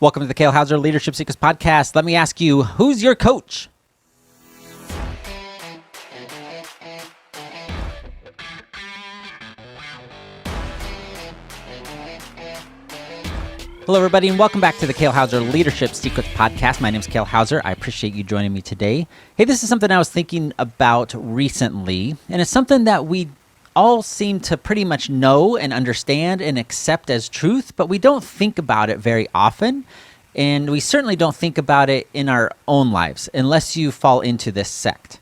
Welcome to the Kale Houser Leadership Secrets podcast. Let me ask you, who's your coach? Hello, everybody, and welcome back to the Kale Houser Leadership Secrets podcast. My name is Kale Houser. I appreciate you joining me today. Hey, this is something I was thinking about recently, and it's something that we all seem to pretty much know and understand and accept as truth, but we don't think about it very often. And we certainly don't think about it in our own lives unless you fall into this sect.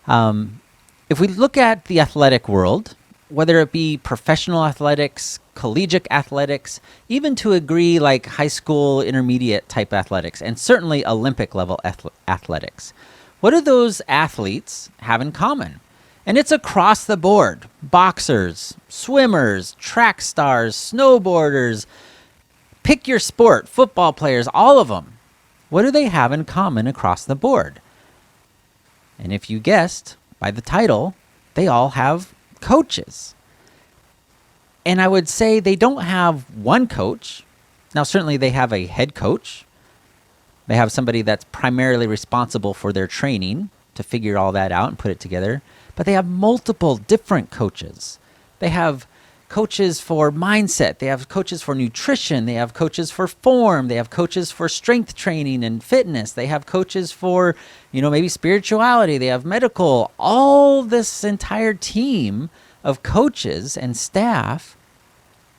If we look at the athletic world, whether it be professional athletics, collegiate athletics, even to a degree like high school, intermediate type athletics, and certainly Olympic level athletics, what do those athletes have in common? And it's across the board. Boxers, swimmers, track stars, snowboarders, pick your sport, football players, all of them. What do they have in common across the board? And if you guessed by the title, they all have coaches. And I would say they don't have one coach. Now, certainly they have a head coach. They have somebody that's primarily responsible for their training to figure all that out and put it together. But they have multiple different coaches. They have coaches for mindset. They have coaches for nutrition. They have coaches for form. They have coaches for strength training and fitness. They have coaches for, maybe spirituality. They have medical. All this entire team of coaches and staff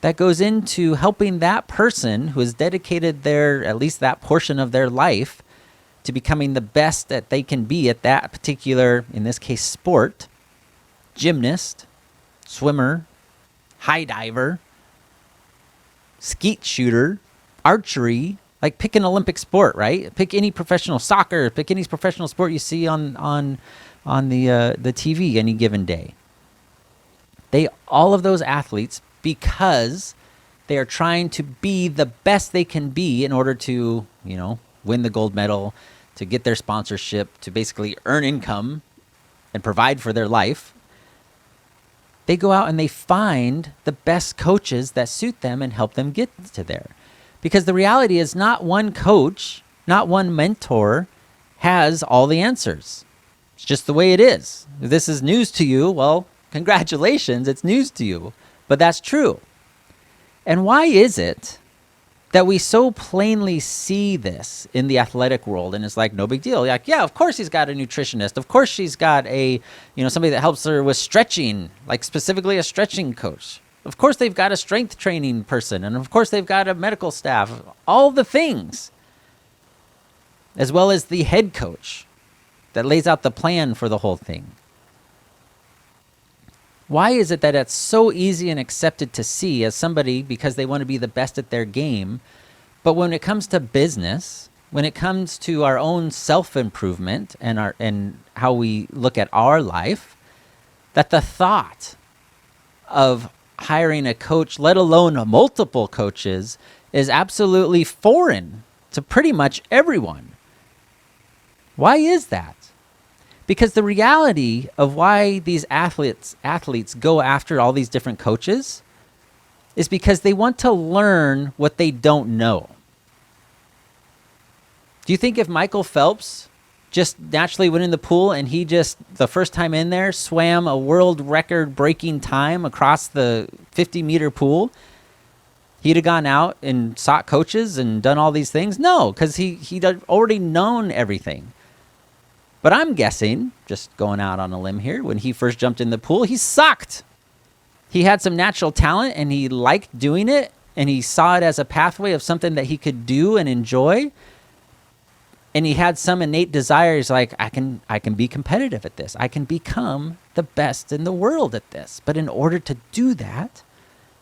that goes into helping that person who has dedicated at least that portion of their life to becoming the best that they can be at that particular, in this case, sport, gymnast, swimmer, high diver, skeet shooter, archery. Like, pick an Olympic sport, right? Pick any professional soccer, pick any professional sport you see on the TV any given day. All of those athletes, because they are trying to be the best they can be in order to, win the gold medal, to get their sponsorship, to basically earn income and provide for their life. They go out and they find the best coaches that suit them and help them get to there. Because the reality is, not one coach, not one mentor has all the answers. It's just the way it is. If this is news to you, well, congratulations, it's news to you. But that's true. And why is it that we so plainly see this in the athletic world, and it's like no big deal? Like, yeah, of course he's got a nutritionist. Of course she's got somebody that helps her with stretching, like specifically a stretching coach. Of course they've got a strength training person, and of course they've got a medical staff, all the things, as well as the head coach that lays out the plan for the whole thing. Why is it that it's so easy and accepted to see as somebody because they want to be the best at their game, but when it comes to business, when it comes to our own self-improvement and how we look at our life, that the thought of hiring a coach, let alone multiple coaches, is absolutely foreign to pretty much everyone? Why is that? Because the reality of why these athletes go after all these different coaches is because they want to learn what they don't know. Do you think if Michael Phelps just naturally went in the pool and he just, the first time in there, swam a world record breaking time across the 50-meter pool, he'd have gone out and sought coaches and done all these things? No, because he'd already known everything. But I'm guessing, just going out on a limb here, when he first jumped in the pool, he sucked. He had some natural talent and he liked doing it, and he saw it as a pathway of something that he could do and enjoy. And he had some innate desires like, I can be competitive at this. I can become the best in the world at this. But in order to do that,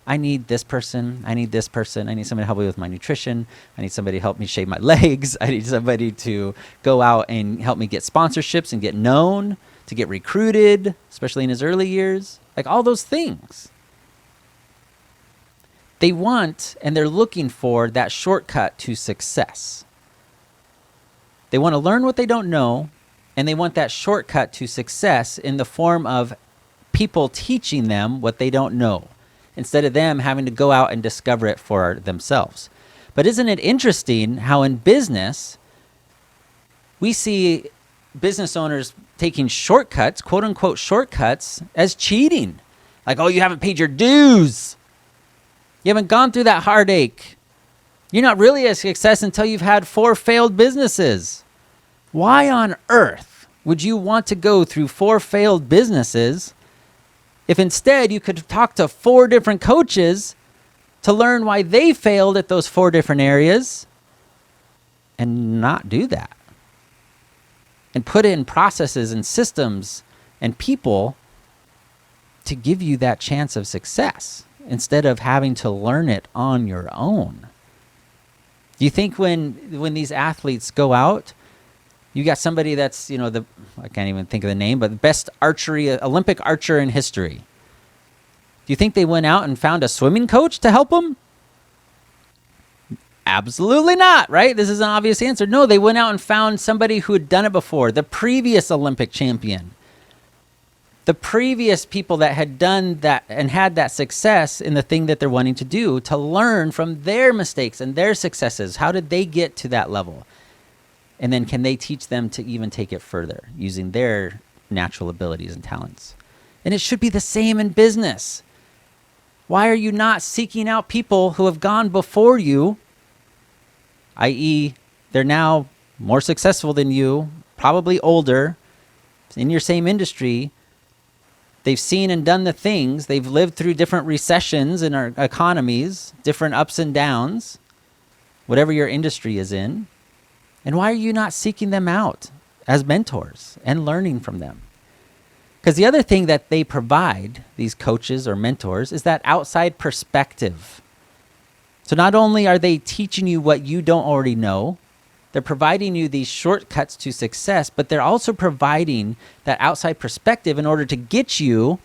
I need this person. I need this person. I need somebody to help me with my nutrition. I need somebody to help me shave my legs. I need somebody to go out and help me get sponsorships and get known, to get recruited, especially in his early years. Like, all those things. They want and they're looking for that shortcut to success. They want to learn what they don't know, and they want that shortcut to success in the form of people teaching them what they don't know, instead of them having to go out and discover it for themselves. But isn't it interesting how in business, we see business owners taking shortcuts, quote unquote shortcuts, as cheating. Like, oh, you haven't paid your dues. You haven't gone through that heartache. You're not really a success until you've had 4 failed businesses. Why on earth would you want to go through 4 failed businesses if instead you could talk to 4 different coaches to learn why they failed at those 4 different areas and not do that? And put in processes and systems and people to give you that chance of success instead of having to learn it on your own. Do you think when these athletes go out, you got somebody that's, I can't even think of the name, but the best Olympic archer in history. Do you think they went out and found a swimming coach to help them? Absolutely not, right? This is an obvious answer. No, they went out and found somebody who had done it before, the previous Olympic champion, the previous people that had done that and had that success in the thing that they're wanting to do, to learn from their mistakes and their successes. How did they get to that level? And then can they teach them to even take it further using their natural abilities and talents? And it should be the same in business. Why are you not seeking out people who have gone before you, i.e., they're now more successful than you, probably older, in your same industry? They've seen and done the things. They've lived through different recessions in our economies, different ups and downs, whatever your industry is in. And why are you not seeking them out as mentors and learning from them? Because the other thing that they provide, these coaches or mentors, is that outside perspective. So not only are they teaching you what you don't already know, they're providing you these shortcuts to success, but they're also providing that outside perspective in order to get you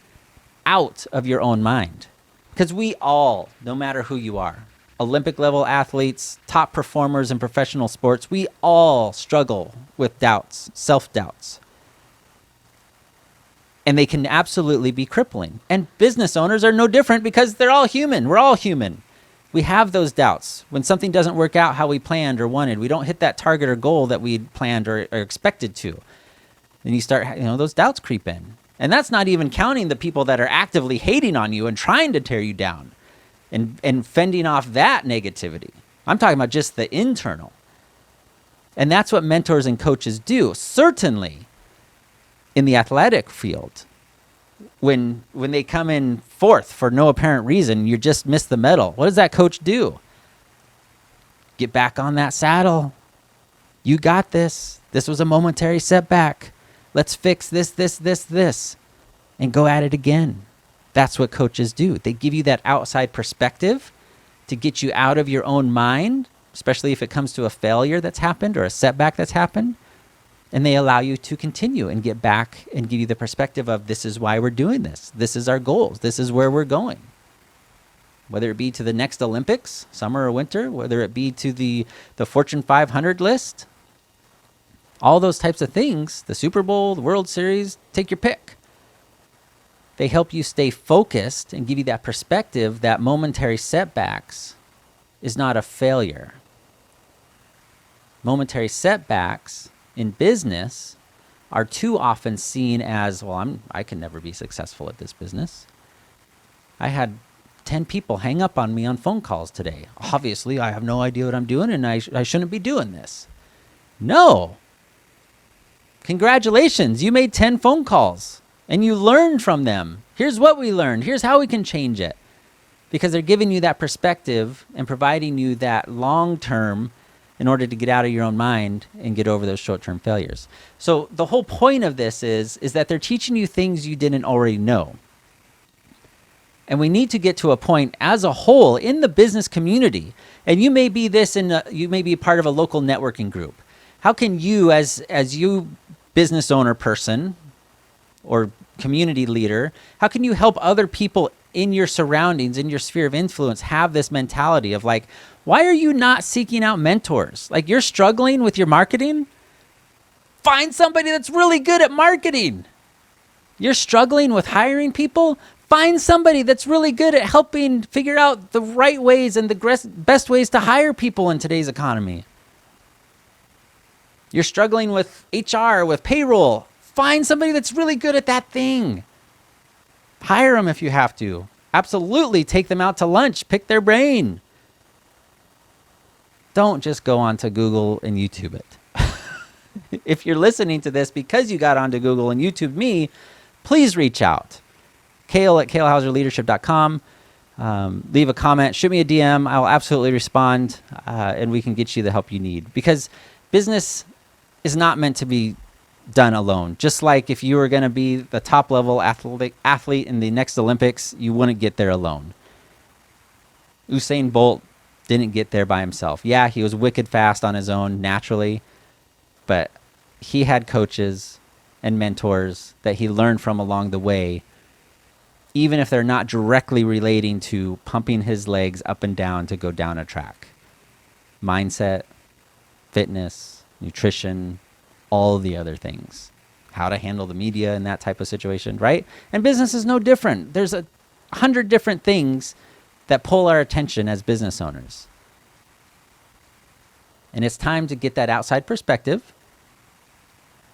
out of your own mind. Because we all, no matter who you are, Olympic level athletes, top performers in professional sports, we all struggle with doubts, self-doubts. And they can absolutely be crippling. And business owners are no different because they're all human. We're all human. We have those doubts. When something doesn't work out how we planned or wanted, we don't hit that target or goal that we planned or expected to. Then you start, those doubts creep in. And that's not even counting the people that are actively hating on you and trying to tear you down and fending off that negativity. I'm talking about just the internal. And that's what mentors and coaches do. Certainly in the athletic field, when they come in 4th for no apparent reason, you just missed the medal. What does that coach do? Get back on that saddle. You got this. This was a momentary setback. Let's fix this, and go at it again. That's what coaches do. They give you that outside perspective to get you out of your own mind, especially if it comes to a failure that's happened or a setback that's happened. And they allow you to continue and get back and give you the perspective of, this is why we're doing this. This is our goals. This is where we're going. Whether it be to the next Olympics, summer or winter, whether it be to the Fortune 500 list, all those types of things, the Super Bowl, the World Series, take your pick. They help you stay focused and give you that perspective that momentary setbacks is not a failure. Momentary setbacks in business are too often seen as, well, I can never be successful at this business. I had 10 people hang up on me on phone calls today. Obviously, I have no idea what I'm doing, and I shouldn't be doing this. No. Congratulations, you made 10 phone calls, and you learned from them. Here's what we learned. Here's how we can change it. Because they're giving you that perspective and providing you that long-term in order to get out of your own mind and get over those short-term failures. So the whole point of this is that they're teaching you things you didn't already know. And we need to get to a point as a whole in the business community, and you may be you may be part of a local networking group. How can you, as you business owner person or community leader, how can you help other people in your surroundings, in your sphere of influence, have this mentality of like, why are you not seeking out mentors? Like, you're struggling with your marketing? Find somebody that's really good at marketing. You're struggling with hiring people? Find somebody that's really good at helping figure out the right ways and the best ways to hire people in today's economy. You're struggling with HR, with payroll. Find somebody that's really good at that thing. Hire them if you have to. Absolutely take them out to lunch. Pick their brain. Don't just go onto Google and YouTube it. If you're listening to this because you got onto Google and YouTube me, please reach out. Kale at kalehouserleadership.com. Leave a comment. Shoot me a DM. I'll absolutely respond, and we can get you the help you need. Because business is not meant to be done alone. Just like if you were going to be the top level athlete in the next Olympics, you wouldn't get there alone. Usain Bolt didn't get there by himself. Yeah, he was wicked fast on his own naturally, but he had coaches and mentors that he learned from along the way, even if they're not directly relating to pumping his legs up and down to go down a track. Mindset, fitness, nutrition, all the other things. How to handle the media in that type of situation, right? And business is no different. There's 100 different things that pull our attention as business owners. And it's time to get that outside perspective,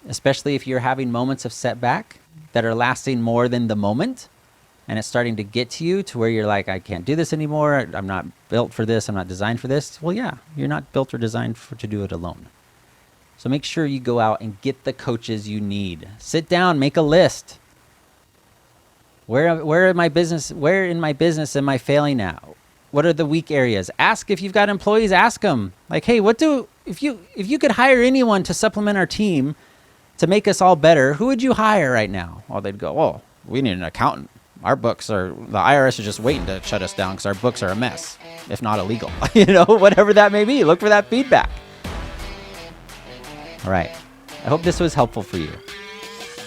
especially if you're having moments of setback that are lasting more than the moment, and it's starting to get to you to where you're like, I can't do this anymore. I'm not built for this. I'm not designed for this. Well, yeah, you're not built or designed to do it alone. So make sure you go out and get the coaches you need. Sit down, make a list. Where in my business am I failing at? What are the weak areas? Ask if you've got employees, ask them. Like, hey, if you could hire anyone to supplement our team to make us all better, who would you hire right now? Well, they'd go, oh, we need an accountant. The IRS is just waiting to shut us down because our books are a mess, if not illegal. Whatever that may be, look for that feedback. All right. I hope this was helpful for you.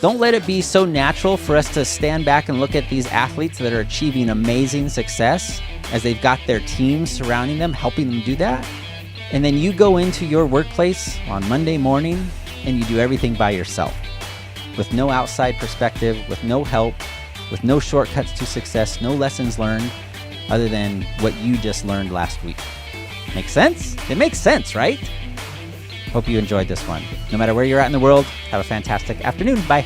Don't let it be so natural for us to stand back and look at these athletes that are achieving amazing success as they've got their teams surrounding them, helping them do that. And then you go into your workplace on Monday morning and you do everything by yourself with no outside perspective, with no help, with no shortcuts to success, no lessons learned other than what you just learned last week. Make sense? It makes sense, right? Hope you enjoyed this one. No matter where you're at in the world, have a fantastic afternoon. Bye.